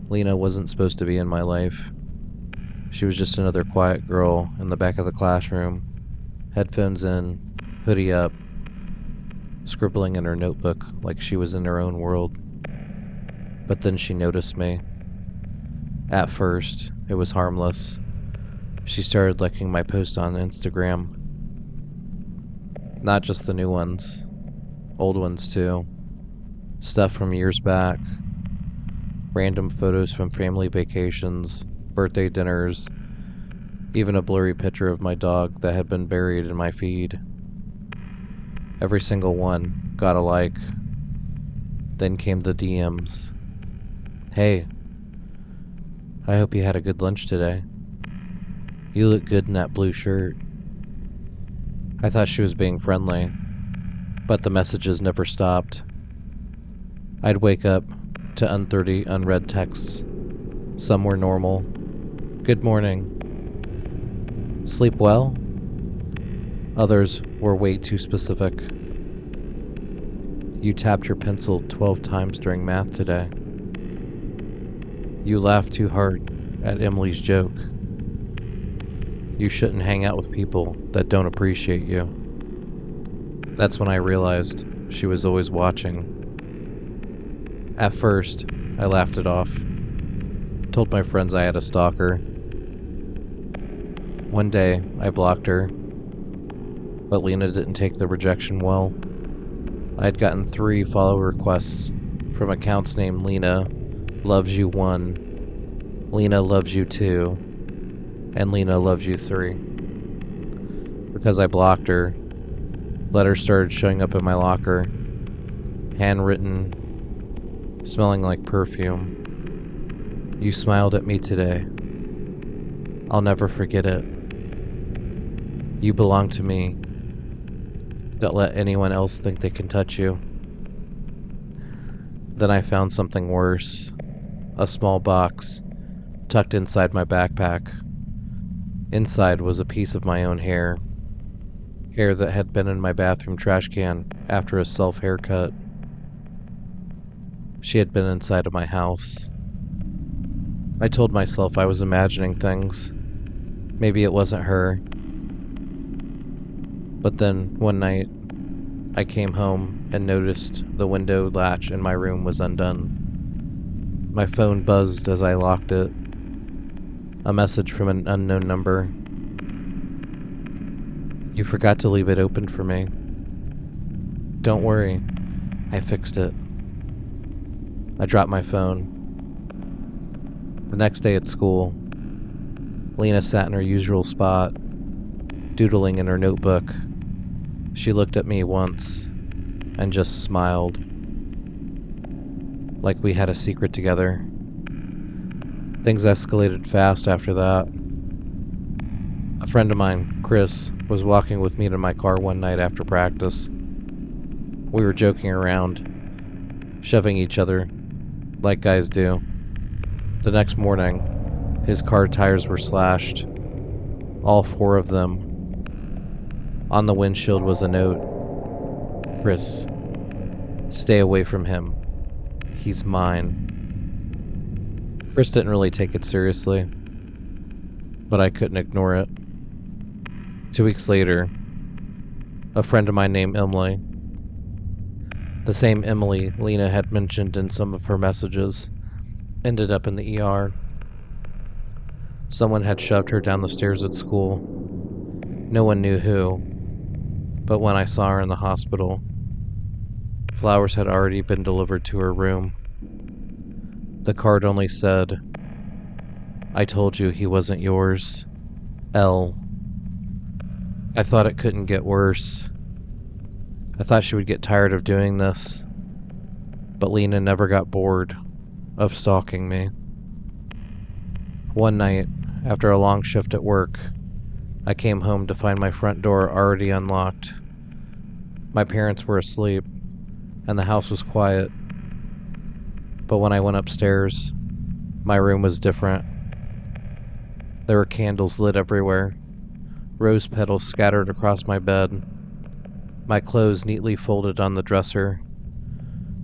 Lena wasn't supposed to be in my life. She was just another quiet girl in the back of the classroom, headphones in, hoodie up, scribbling in her notebook like she was in her own world. But then she noticed me. At first, it was harmless. She started liking my posts on Instagram. Not just the new ones, old ones too. Stuff from years back. Random photos from family vacations, birthday dinners, even a blurry picture of my dog that had been buried in my feed. Every single one got a like. Then came the DMs. Hey, I hope you had a good lunch today. You look good in that blue shirt. I thought she was being friendly, but the messages never stopped. I'd wake up to 30 unread texts. Some were normal. Good morning. Sleep well? Others were way too specific. You tapped your pencil 12 times during math today. You laughed too hard at Emily's joke. You shouldn't hang out with people that don't appreciate you. That's when I realized she was always watching. At first, I laughed it off. Told my friends I had a stalker. One day, I blocked her, but Lena didn't take the rejection well. I had gotten 3 follow requests from accounts named Lena Loves You 1, Lena Loves You 2, and Lena Loves You 3. Because I blocked her, letters started showing up in my locker, handwritten, smelling like perfume. You smiled at me today. I'll never forget it. You belong to me. Don't let anyone else think they can touch you. Then I found something worse. A small box tucked inside my backpack. Inside was a piece of my own hair. Hair that had been in my bathroom trash can after a self-haircut. She had been inside of my house. I told myself I was imagining things. Maybe it wasn't her. But then, one night, I came home and noticed the window latch in my room was undone. My phone buzzed as I locked it. A message from an unknown number. You forgot to leave it open for me. Don't worry, I fixed it. I dropped my phone. The next day at school, Lena sat in her usual spot, doodling in her notebook. She looked at me once and just smiled, like we had a secret together. Things escalated fast after that. A friend of mine, Chris, was walking with me to my car one night after practice. We were joking around, shoving each other like guys do. The next morning, his car tires were slashed, all 4 of them. On the windshield was a note. Chris, stay away from him. He's mine. Chris didn't really take it seriously, but I couldn't ignore it. 2 weeks later, a friend of mine named Emily, the same Emily Lena had mentioned in some of her messages, ended up in the ER. Someone had shoved her down the stairs at school. No one knew who, but when I saw her in the hospital, flowers had already been delivered to her room. The card only said, I told you he wasn't yours. L. I thought it couldn't get worse. I thought she would get tired of doing this, but Lena never got bored of stalking me. One night, after a long shift at work, I came home to find my front door already unlocked. My parents were asleep, and the house was quiet. But when I went upstairs, my room was different. There were candles lit everywhere, rose petals scattered across my bed, my clothes neatly folded on the dresser,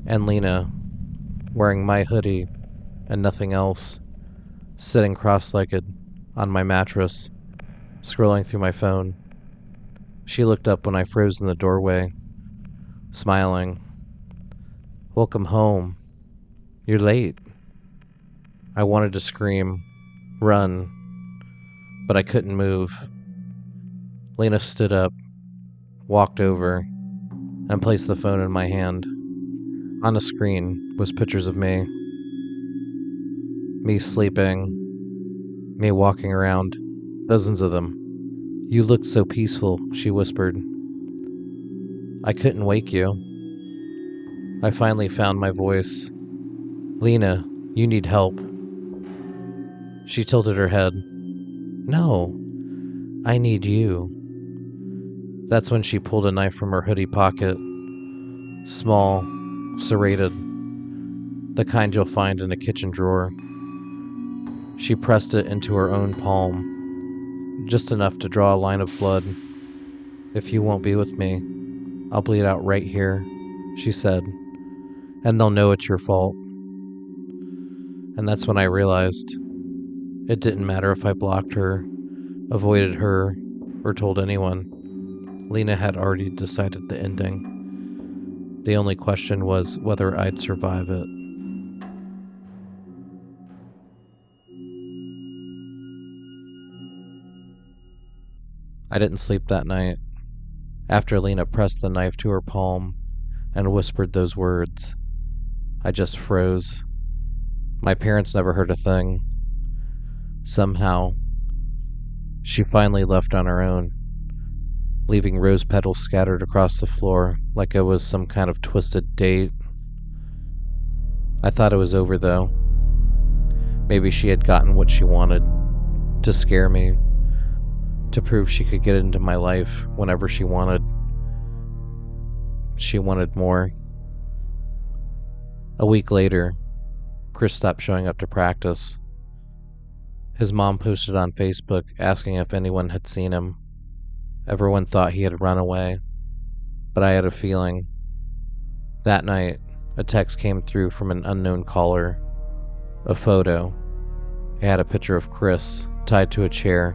and Lena, wearing my hoodie and nothing else, sitting cross-legged on my mattress, scrolling through my phone. She looked up when I froze in the doorway, smiling. "Welcome home. You're late." I wanted to scream, run, but I couldn't move. Lena stood up, walked over, and placed the phone in my hand. On the screen was pictures of me. Me sleeping, me walking around, dozens of them. "You looked so peaceful," she whispered. "I couldn't wake you." I finally found my voice. "Lena, you need help." She tilted her head. "No, I need you." That's when she pulled a knife from her hoodie pocket. Small, serrated, the kind you'll find in a kitchen drawer. She pressed it into her own palm, just enough to draw a line of blood. "If you won't be with me, I'll bleed out right here," she said, "and they'll know it's your fault." And that's when I realized it didn't matter if I blocked her, avoided her, or told anyone. Lena had already decided the ending. The only question was whether I'd survive it. I didn't sleep that night. After Lena pressed the knife to her palm and whispered those words, I just froze. My parents never heard a thing. Somehow, she finally left on her own, leaving rose petals scattered across the floor like it was some kind of twisted date. I thought it was over, though. Maybe she had gotten what she wanted, to scare me, to prove she could get into my life whenever she wanted. She wanted more. A week later, Chris stopped showing up to practice. His mom posted on Facebook asking if anyone had seen him. Everyone thought he had run away, but I had a feeling. That night, a text came through from an unknown caller. A photo. It had a picture of Chris tied to a chair,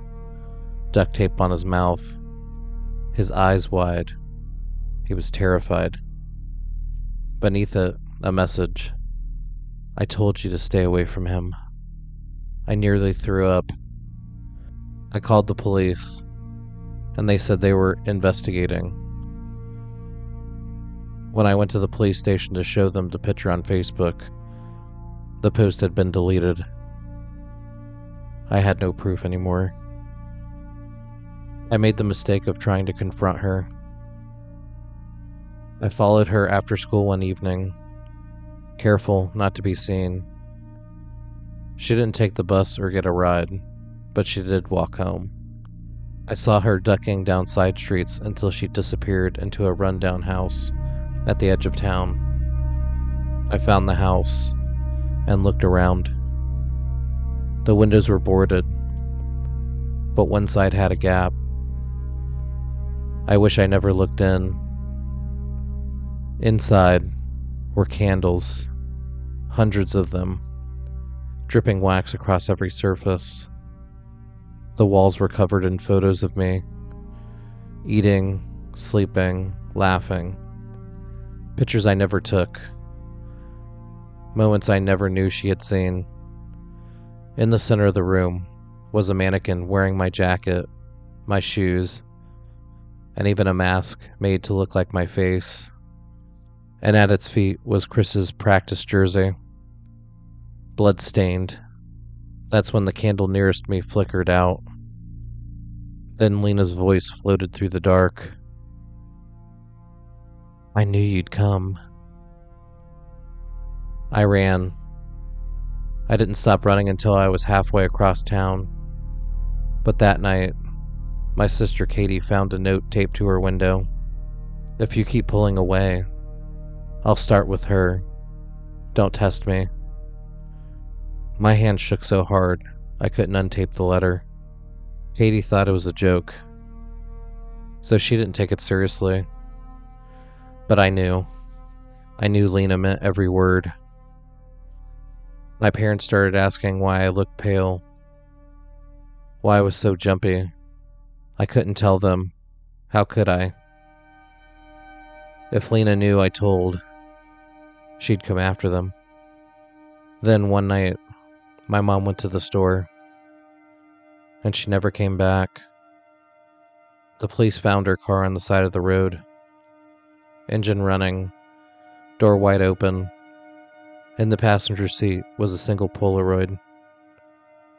duct tape on his mouth, his eyes wide. He was terrified. Beneath it, a message. "I told you to stay away from him." I nearly threw up. I called the police, and they said they were investigating. When I went to the police station to show them the picture on Facebook, the post had been deleted. I had no proof anymore. I made the mistake of trying to confront her. I followed her after school one evening, careful not to be seen. She didn't take the bus or get a ride, but she did walk home. I saw her ducking down side streets until she disappeared into a rundown house at the edge of town. I found the house and looked around. The windows were boarded, but one side had a gap. I wish I never looked in. Inside were candles, hundreds of them, dripping wax across every surface. The walls were covered in photos of me, eating, sleeping, laughing. Pictures I never took. Moments I never knew she had seen. In the center of the room was a mannequin wearing my jacket, my shoes, and even a mask made to look like my face. And at its feet was Chris's practice jersey, blood-stained. That's when the candle nearest me flickered out. Then Lena's voice floated through the dark. "I knew you'd come." I ran. I didn't stop running until I was halfway across town. But that night, my sister Katie found a note taped to her window. "If you keep pulling away, I'll start with her. Don't test me." My hand shook so hard, I couldn't untape the letter. Katie thought it was a joke, so she didn't take it seriously. But I knew. I knew Lena meant every word. My parents started asking why I looked pale, why I was so jumpy. I couldn't tell them. How could I? If Lena knew I told, she'd come after them. Then one night, my mom went to the store, and she never came back. The police found her car on the side of the road, engine running, door wide open. In the passenger seat was a single Polaroid.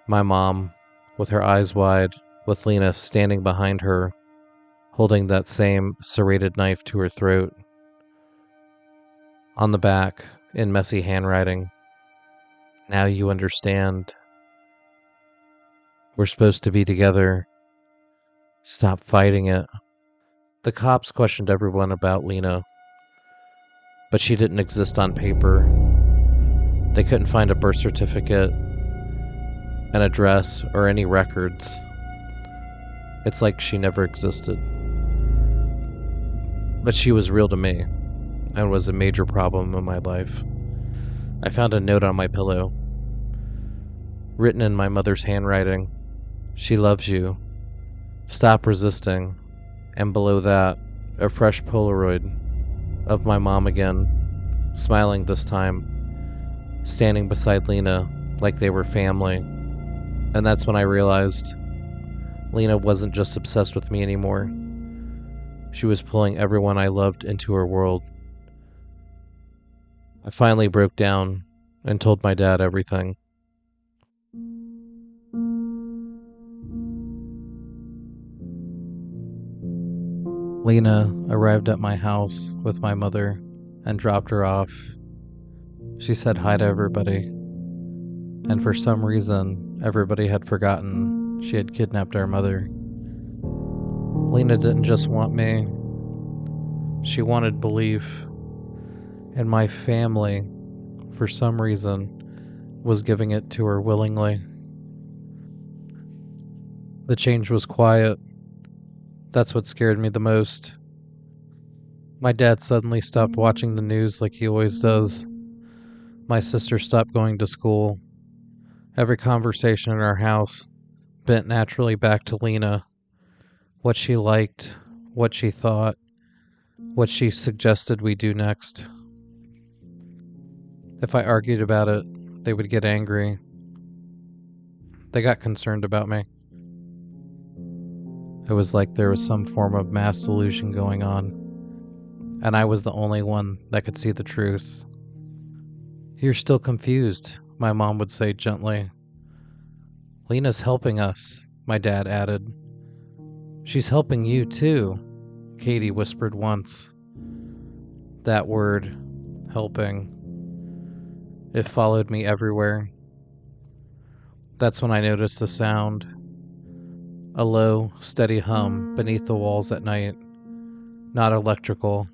My mom, with her eyes wide, with Lena standing behind her, holding that same serrated knife to her throat. On the back, in messy handwriting, "Now you understand. We're supposed to be together. Stop fighting it." The cops questioned everyone about Lena, but she didn't exist on paper. They couldn't find a birth certificate, an address, or any records. It's like she never existed. But she was real to me, and was a major problem in my life. I found a note on my pillow, written in my mother's handwriting. "She loves you. Stop resisting." And below that, a fresh Polaroid of my mom again, smiling this time, standing beside Lena like they were family. And that's when I realized Lena wasn't just obsessed with me anymore. She was pulling everyone I loved into her world. I finally broke down and told my dad everything. Lena arrived at my house with my mother and dropped her off. She said hi to everybody, and for some reason, everybody had forgotten she had kidnapped our mother. Lena didn't just want me, she wanted belief, and my family, for some reason, was giving it to her willingly. The change was quiet. That's what scared me the most. My dad suddenly stopped watching the news like he always does. My sister stopped going to school. Every conversation in our house bent naturally back to Lena. What she liked, what she thought, what she suggested we do next. If I argued about it, they would get angry. They got concerned about me. It was like there was some form of mass delusion going on, and I was the only one that could see the truth. "You're still confused," my mom would say gently. "Lena's helping us," my dad added. "She's helping you too," Katie whispered once. That word, helping, it followed me everywhere. That's when I noticed a sound. A low, steady hum beneath the walls at night. Not electrical,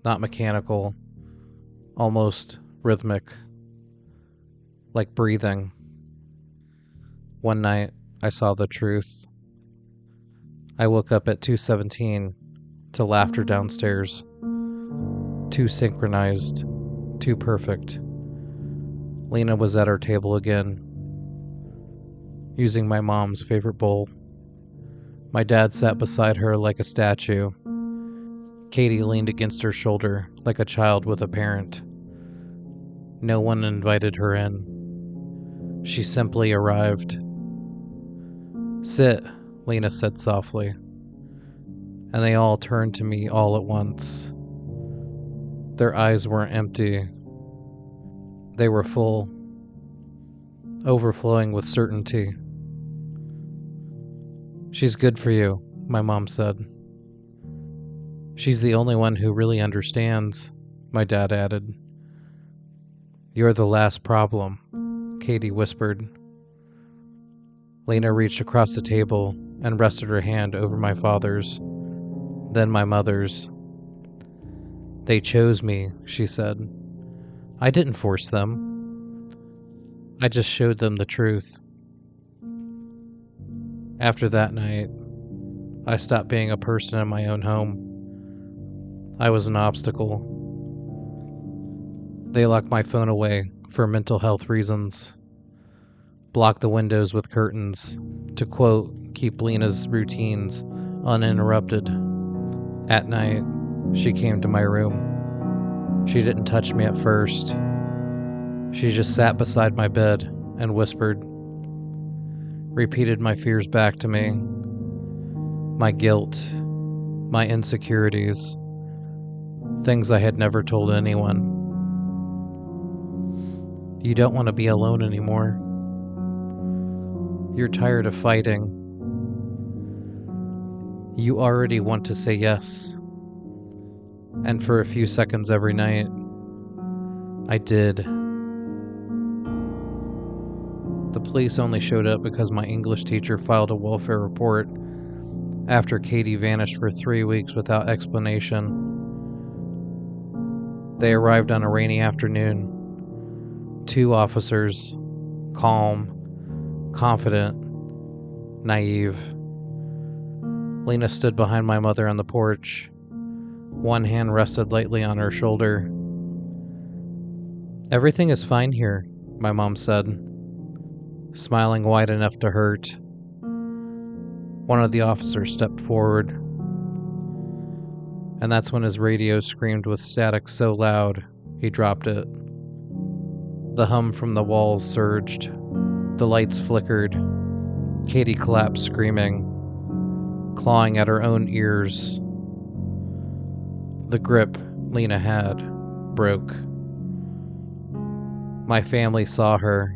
not mechanical, almost rhythmic. Like breathing. One night, I saw the truth. I woke up at 2:17 to laughter downstairs. Too synchronized, too perfect. Lena was at our table again, using my mom's favorite bowl. My dad sat beside her like a statue. Katie leaned against her shoulder like a child with a parent. No one invited her in. She simply arrived. "Sit," Lena said softly. And they all turned to me all at once. Their eyes weren't empty. They were full, overflowing with certainty. "She's good for you," my mom said. "She's the only one who really understands," my dad added. "You're the last problem," Katie whispered. Lena reached across the table and rested her hand over my father's, then my mother's. "They chose me," she said. "I didn't force them. I just showed them the truth." After that night, I stopped being a person in my own home. I was an obstacle. They locked my phone away for mental health reasons. Block the windows with curtains. To quote, keep Lena's routines uninterrupted. At night, she came to my room. She didn't touch me at first. She just sat beside my bed and whispered, repeated my fears back to me. My guilt, my insecurities, things I had never told anyone. You don't want to be alone anymore. You're tired of fighting. You already want to say yes. And for a few seconds every night, I did. The police only showed up because my English teacher filed a welfare report after Katie vanished for 3 weeks without explanation. They arrived on a rainy afternoon. 2 officers, calm, confident, naive. Lena stood behind my mother on the porch. One hand rested lightly on her shoulder. Everything is fine here, my mom said, smiling wide enough to hurt. One of the officers stepped forward, and that's when his radio screamed with static so loud, he dropped it. The hum from the walls surged. The lights flickered. Katie collapsed screaming, clawing at her own ears. The grip Lena had broke. My family saw her.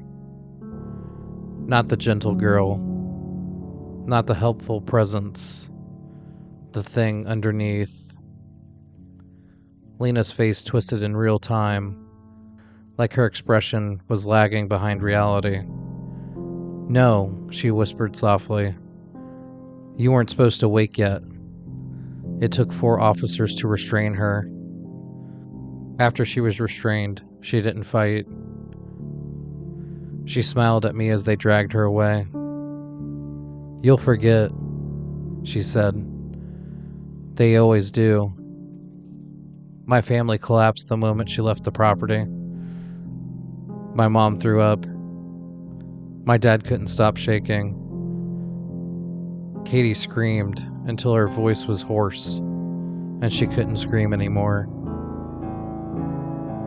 Not the gentle girl. Not the helpful presence. The thing underneath. Lena's face twisted in real time, like her expression was lagging behind reality. No, she whispered softly. You weren't supposed to wake yet. It took 4 officers to restrain her. After she was restrained, she didn't fight. She smiled at me as they dragged her away. You'll forget, she said. They always do. My family collapsed the moment she left the property. My mom threw up. My dad couldn't stop shaking. Katie screamed until her voice was hoarse, and she couldn't scream anymore.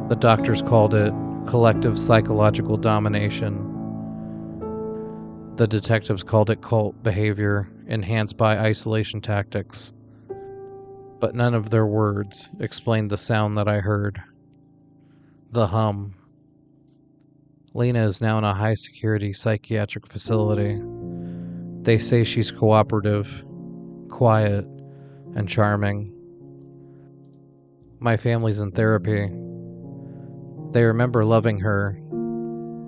The doctors called it collective psychological domination. The detectives called it cult behavior enhanced by isolation tactics. But none of their words explained the sound that I heard. The hum. Lena is now in a high-security psychiatric facility. They say she's cooperative, quiet, and charming. My family's in therapy. They remember loving her,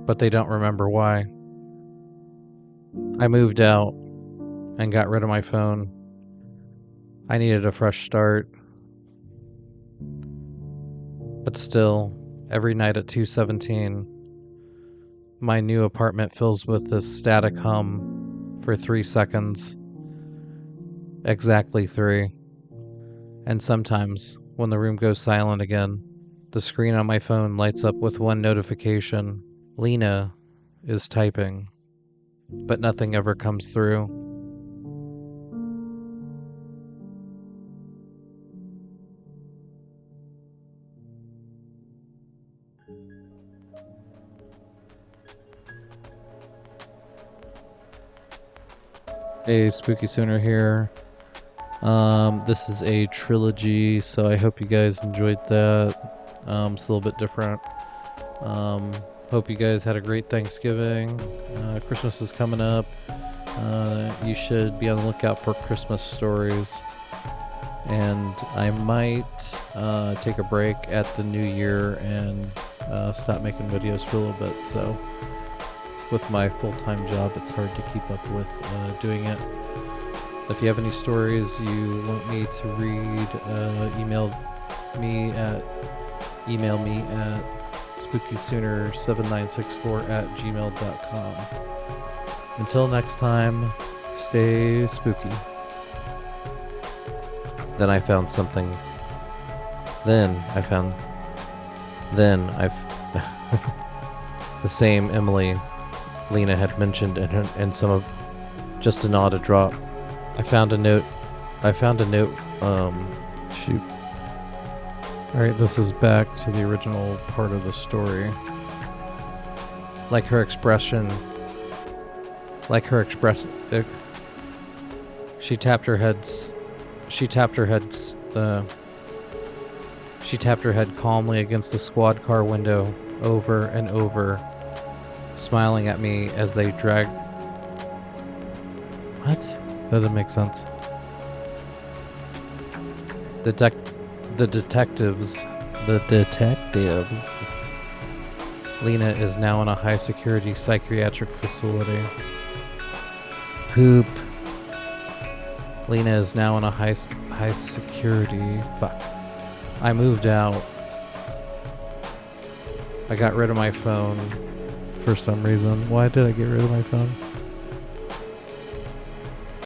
but they don't remember why. I moved out and got rid of my phone. I needed a fresh start. But still, every night at 2:17, my new apartment fills with this static hum for 3 seconds. Exactly 3. And sometimes, when the room goes silent again, the screen on my phone lights up with one notification. Lena is typing, but nothing ever comes through. Hey, Spooky Sooner here. This is a trilogy, so I hope you guys enjoyed that. It's a little bit different. Hope you guys had a great Thanksgiving. Christmas is coming up. You should be on the lookout for Christmas stories. And I might take a break at the new year and stop making videos for a little bit. So with my full-time job, it's hard to keep up with doing it. If you have any stories you want me to read, email me at spookysooner7964@gmail.com. Until next time, stay spooky. Then I found something. The same Emily Lena had mentioned in some of just an odd drop. I found a note. Shoot. Alright, this is back to the original part of the story. Like her expression. She tapped her head calmly against the squad car window over and over, smiling at me as they dragged... What? That doesn't make sense. The detectives. Lena is now in a high-security psychiatric facility. Poop. Lena is now in a high-security... Fuck. I moved out. I got rid of my phone for some reason. Why did I get rid of my phone?